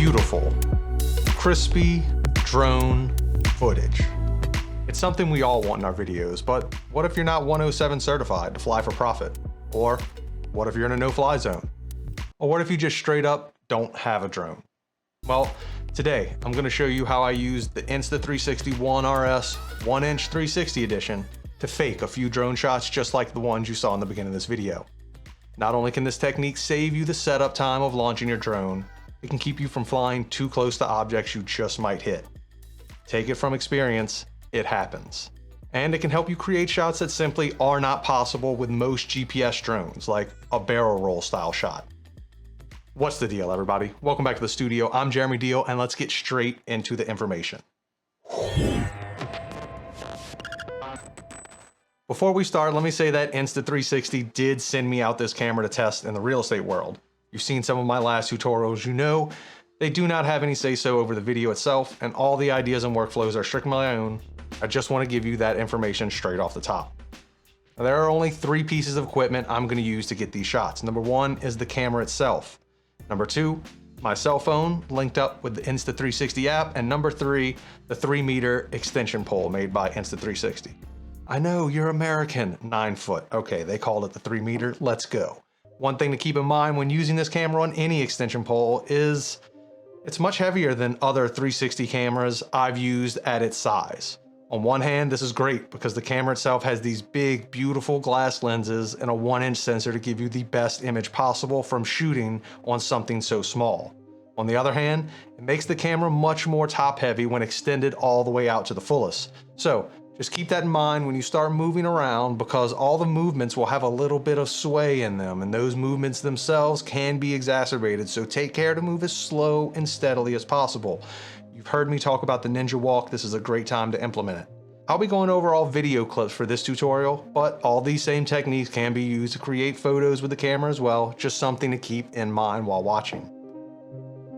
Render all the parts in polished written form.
beautiful, crispy drone footage. It's something we all want in our videos, but what if you're not 107 certified to fly for profit? Or what if you're in a no-fly zone? Or what if you just straight up don't have a drone? Well, today I'm going to show you how I used the Insta360 ONE RS 1-inch 360 edition to fake a few drone shots just like the ones you saw in the beginning of this video. Not only can this technique save you the setup time of launching your drone, it can keep you from flying too close to objects you just might hit. Take it from experience, it happens. And it can help you create shots that simply are not possible with most GPS drones, like a barrel roll style shot. What's the deal, everybody? Welcome back to the studio. I'm Jeremy Deal, and let's get straight into the information. Before we start, let me say that Insta360 did send me out this camera to test in the real estate world. You've seen some of my last tutorials, you know they do not have any say-so over the video itself, and all the ideas and workflows are strictly my own. I just want to give you that information straight off the top. Now, there are only 3 pieces of equipment I'm going to use to get these shots. Number 1 is the camera itself. Number 2, my cell phone linked up with the Insta360 app. And number 3, the 3-meter extension pole made by Insta360. I know, you're American, 9 foot. Okay, they called it the 3-meter, let's go. One thing to keep in mind when using this camera on any extension pole is it's much heavier than other 360 cameras I've used at its size. On one hand, this is great because the camera itself has these big, beautiful glass lenses and a 1-inch sensor to give you the best image possible from shooting on something so small. On the other hand, it makes the camera much more top heavy when extended all the way out to the fullest. So just keep that in mind when you start moving around, because all the movements will have a little bit of sway in them, and those movements themselves can be exacerbated, so take care to move as slow and steadily as possible. You've heard me talk about the ninja walk. This is a great time to implement it. I'll be going over all video clips for this tutorial, but all these same techniques can be used to create photos with the camera as well, just something to keep in mind while watching.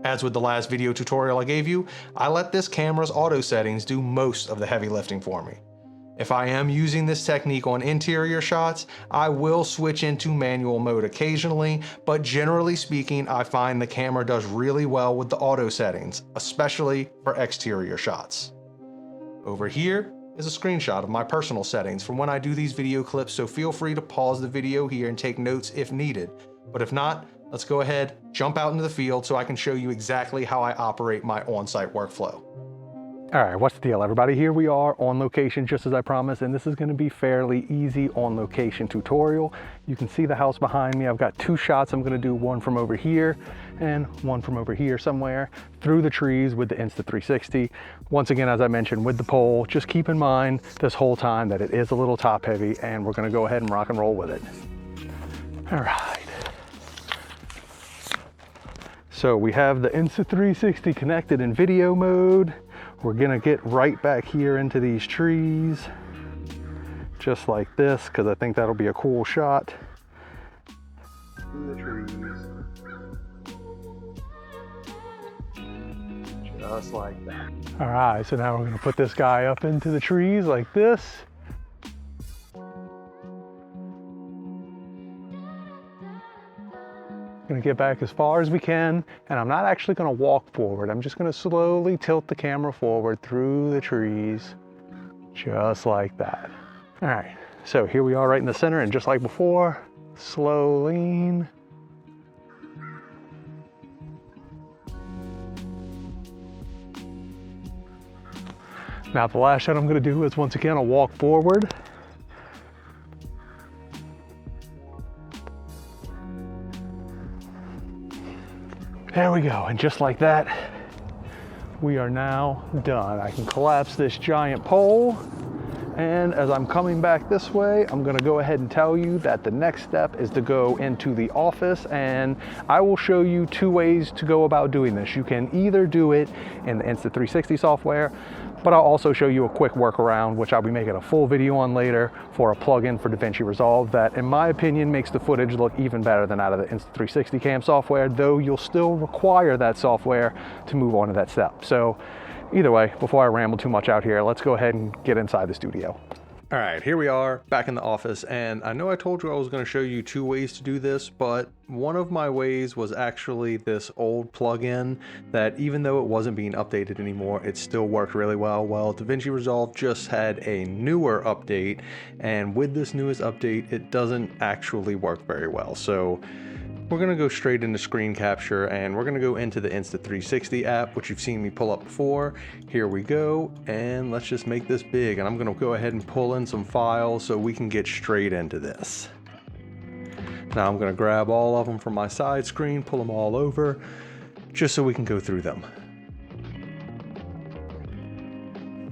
As with the last video tutorial I gave you, I let this camera's auto settings do most of the heavy lifting for me. If I am using this technique on interior shots, I will switch into manual mode occasionally, but generally speaking, I find the camera does really well with the auto settings, especially for exterior shots. Over here is a screenshot of my personal settings from when I do these video clips, so feel free to pause the video here and take notes if needed. But if not, let's go ahead, jump out into the field so I can show you exactly how I operate my on-site workflow. All right, what's the deal, everybody? Here we are on location, just as I promised, and this is going to be fairly easy on location tutorial. You can see the house behind me. I've got 2 shots. I'm going to do one from over here and one from over here somewhere through the trees with the Insta360. Once again, as I mentioned, with the pole, just keep in mind this whole time that it is a little top heavy, and we're going to go ahead and rock and roll with it. All right. So we have the Insta360 connected in video mode. We're gonna get right back here into these trees, just like this, because I think that'll be a cool shot. Through the trees. Just like that. All right, so now we're gonna put this guy up into the trees like this. Gonna get back as far as we can, and I'm not actually gonna walk forward. I'm just gonna slowly tilt the camera forward through the trees, just like that. All right, so here we are right in the center, and just like before, slow lean. Now the last shot I'm gonna do is once again a walk forward. There we go, and just like that, we are now done. I can collapse this giant pole, and as I'm coming back this way, I'm gonna go ahead and tell you that the next step is to go into the office, and I will show you 2 ways to go about doing this. You can either do it in the Insta360 software, but I'll also show you a quick workaround, which I'll be making a full video on later, for a plugin for DaVinci Resolve that, in my opinion, makes the footage look even better than out of the Insta360 cam software, though you'll still require that software to move on to that step. So either way, before I ramble too much out here, let's go ahead and get inside the studio. All right, here we are back in the office, and I know I told you I was going to show you 2 ways to do this, but one of my ways was actually this old plugin that, even though it wasn't being updated anymore, it still worked really well. Well, DaVinci Resolve just had a newer update, and with this newest update, it doesn't actually work very well. So we're going to go straight into screen capture, and we're going to go into the Insta360 app, which you've seen me pull up before. Here we go, and let's just make this big, and I'm going to go ahead and pull in some files so we can get straight into this. Now I'm going to grab all of them from my side screen, pull them all over, just so we can go through them.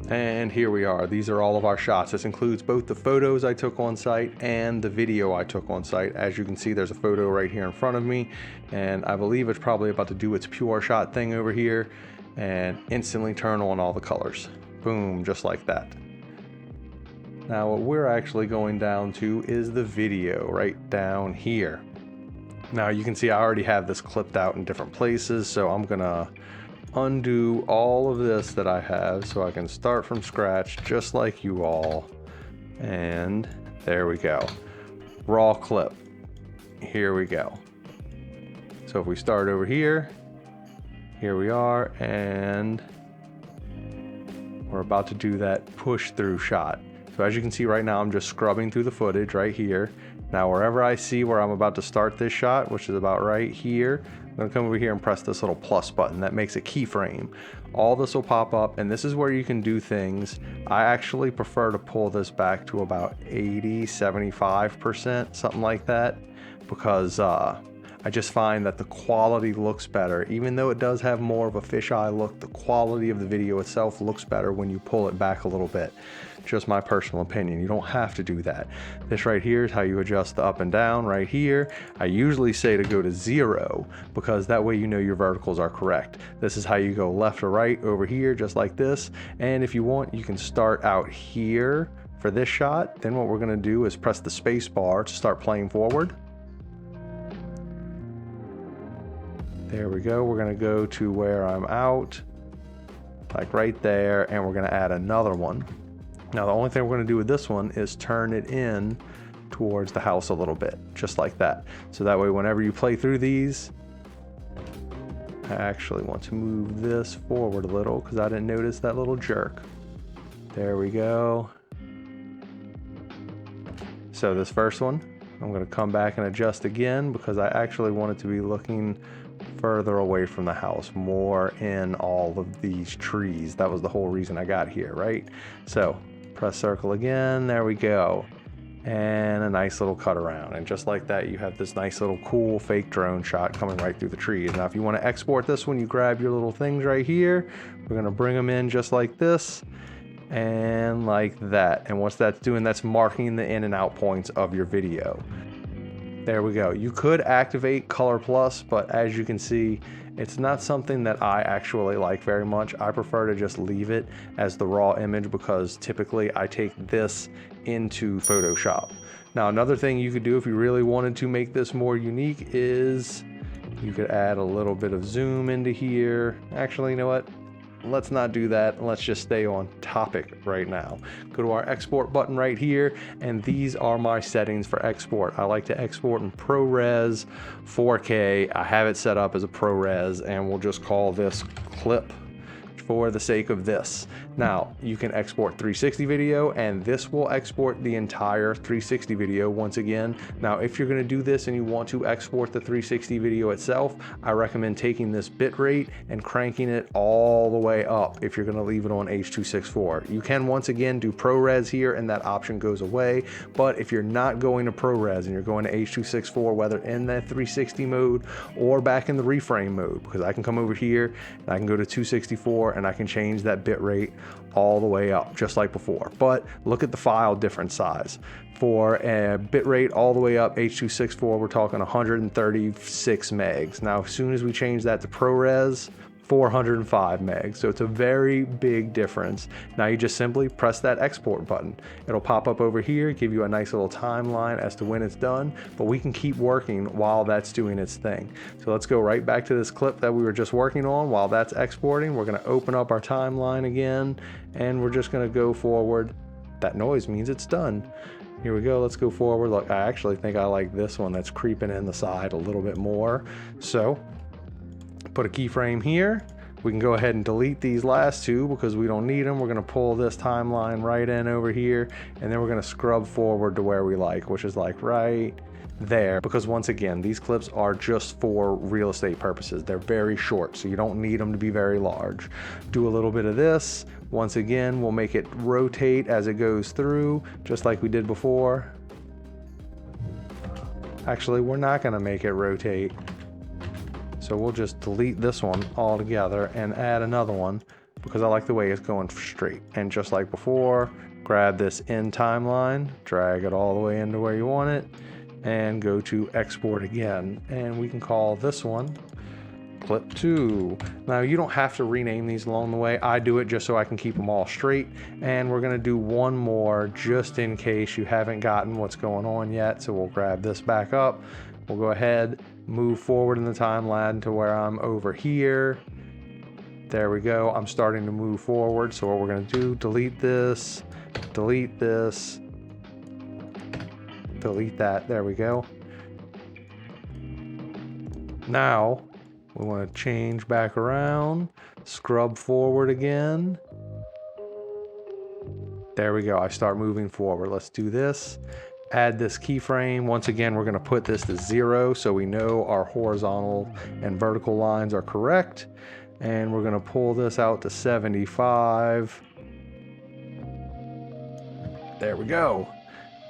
And here we are. These are all of our shots. This includes both the photos I took on site and the video I took on site. As you can see, there's a photo right here in front of me, and I believe it's probably about to do its pure shot thing over here and instantly turn on all the colors. Boom, just like that. Now what we're actually going down to is the video right down here. Now you can see I already have this clipped out in different places, so I'm gonna undo all of this that I have so I can start from scratch just like you all. And there we go. Raw clip. Here we go. So if we start over here, here we are, and we're about to do that push through shot. So as you can see right now, I'm just scrubbing through the footage right here. Now wherever I see where I'm about to start this shot, which is about right here, I'm gonna come over here and press this little plus button that makes a keyframe. All this will pop up, and this is where you can do things. I actually prefer to pull this back to about 80, 75%, something like that, because I just find that the quality looks better. Even though it does have more of a fisheye look, the quality of the video itself looks better when you pull it back a little bit. Just my personal opinion. You don't have to do that. This right here is how you adjust the up and down right here. I usually say to go to 0 because that way you know your verticals are correct. This is how you go left or right over here, just like this. And if you want, you can start out here for this shot. Then what we're gonna do is press the space bar to start playing forward. There we go. We're gonna go to where I'm out, like right there, and we're gonna add another one. Now the only thing we're gonna do with this one is turn it in towards the house a little bit, just like that. So that way whenever you play through these, I actually want to move this forward a little because I didn't notice that little jerk. There we go. So this first one, I'm gonna come back and adjust again because I actually want it to be looking further away from the house, more in all of these trees. That was the whole reason I got here, right? So press circle again, there we go. And a nice little cut around. And just like that, you have this nice little cool fake drone shot coming right through the trees. Now, if you want to export this one, you grab your little things right here. We're going to bring them in just like this and like that. And what that's doing, that's marking the in and out points of your video. There we go. You could activate Color Plus, but as you can see, it's not something that I actually like very much. I prefer to just leave it as the raw image because typically I take this into Photoshop. Now, another thing you could do if you really wanted to make this more unique is you could add a little bit of zoom into here. Actually, you know what? Let's not do that. Let's just stay on topic right now. Go to our export button right here, and these are my settings for export. I like to export in ProRes 4K. I have it set up as a ProRes, and we'll just call this clip for the sake of this. Now, you can export 360 video, and this will export the entire 360 video once again. Now, if you're gonna do this and you want to export the 360 video itself, I recommend taking this bitrate and cranking it all the way up if you're gonna leave it on H.264. You can once again do ProRes here and that option goes away, but if you're not going to ProRes and you're going to H.264, whether in that 360 mode or back in the reframe mode, because I can come over here and I can go to 264 and I can change that bitrate all the way up just like before. But look at the file difference size. For a bitrate all the way up H.264, we're talking 136 megs. Now, as soon as we change that to ProRes, 405 megs. So it's a very big difference. Now you just simply press that export button. It'll pop up over here, give you a nice little timeline as to when it's done, but we can keep working while that's doing its thing. So let's go right back to this clip that we were just working on. While that's exporting, we're gonna open up our timeline again, and we're just gonna go forward that noise means it's done. Here we go, let's go forward. Look, I actually think I like this one that's creeping in the side a little bit more. So, put a keyframe here. We can go ahead and delete these last two because we don't need them. We're gonna pull this timeline right in over here, and then we're gonna scrub forward to where we like, which is like right there, because once again, these clips are just for real estate purposes. They're very short, so you don't need them to be very large. Do a little bit of this. Once again, we'll make it rotate as it goes through, just like we did before. Actually, we're not gonna make it rotate. So we'll just delete this one altogether and add another one because I like the way it's going straight. And just like before, grab this in timeline, drag it all the way into where you want it, and go to export again. And we can call this one clip 2. Now you don't have to rename these along the way. I do it just so I can keep them all straight. And we're gonna do one more just in case you haven't gotten what's going on yet. So we'll grab this back up. We'll go ahead, move forward in the timeline to where I'm over here. There we go. I'm starting to move forward. So what we're going to do, delete this, delete this, delete that. There we go. Now we want to change back around, scrub forward again. There we go. I start moving forward. Let's do this. Add this keyframe. Once again, we're going to put this to 0 so we know our horizontal and vertical lines are correct. And we're going to pull this out to 75. There we go.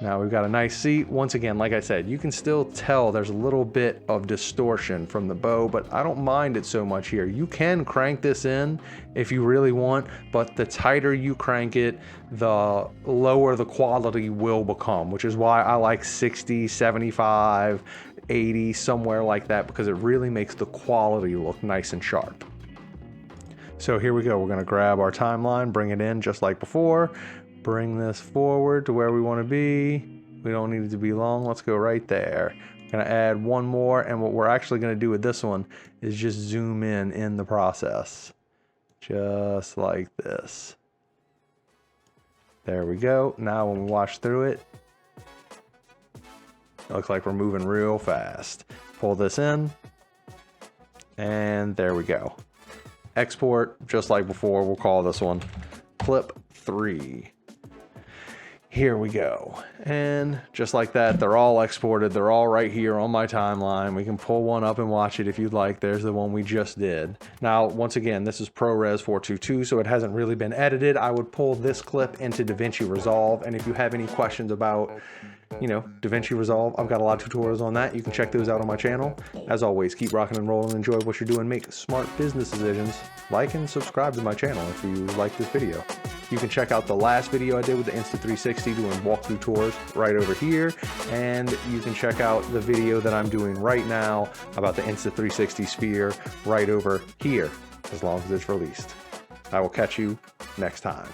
Now we've got a nice seat. Once again, like I said, you can still tell there's a little bit of distortion from the bow, but I don't mind it so much here. You can crank this in if you really want, but the tighter you crank it, the lower the quality will become, which is why I like 60, 75, 80, somewhere like that, because it really makes the quality look nice and sharp. So here we go. We're going to grab our timeline, bring it in just like before. Bring this forward to where we want to be. We don't need it to be long. Let's go right there. I'm going to add one more, and what we're actually going to do with this one is just zoom in the process. Just like this. There we go. Now when we watch through it, it looks like we're moving real fast. Pull this in, and there we go. Export, just like before. We'll call this one clip 3. Here we go. And just like that, they're all exported. They're all right here on my timeline. We can pull one up and watch it if you'd like. There's the one we just did. Now, once again, this is ProRes 422, so it hasn't really been edited. I would pull this clip into DaVinci Resolve. And if you have any questions about, DaVinci Resolve, I've got a lot of tutorials on that. You can check those out on my channel. As always, keep rocking and rolling. Enjoy what you're doing. Make smart business decisions. Like and subscribe to my channel if you like this video. You can check out the last video I did with the Insta360 doing walkthrough tours right over here. And you can check out the video that I'm doing right now about the Insta360 Sphere right over here, as long as it's released. I will catch you next time.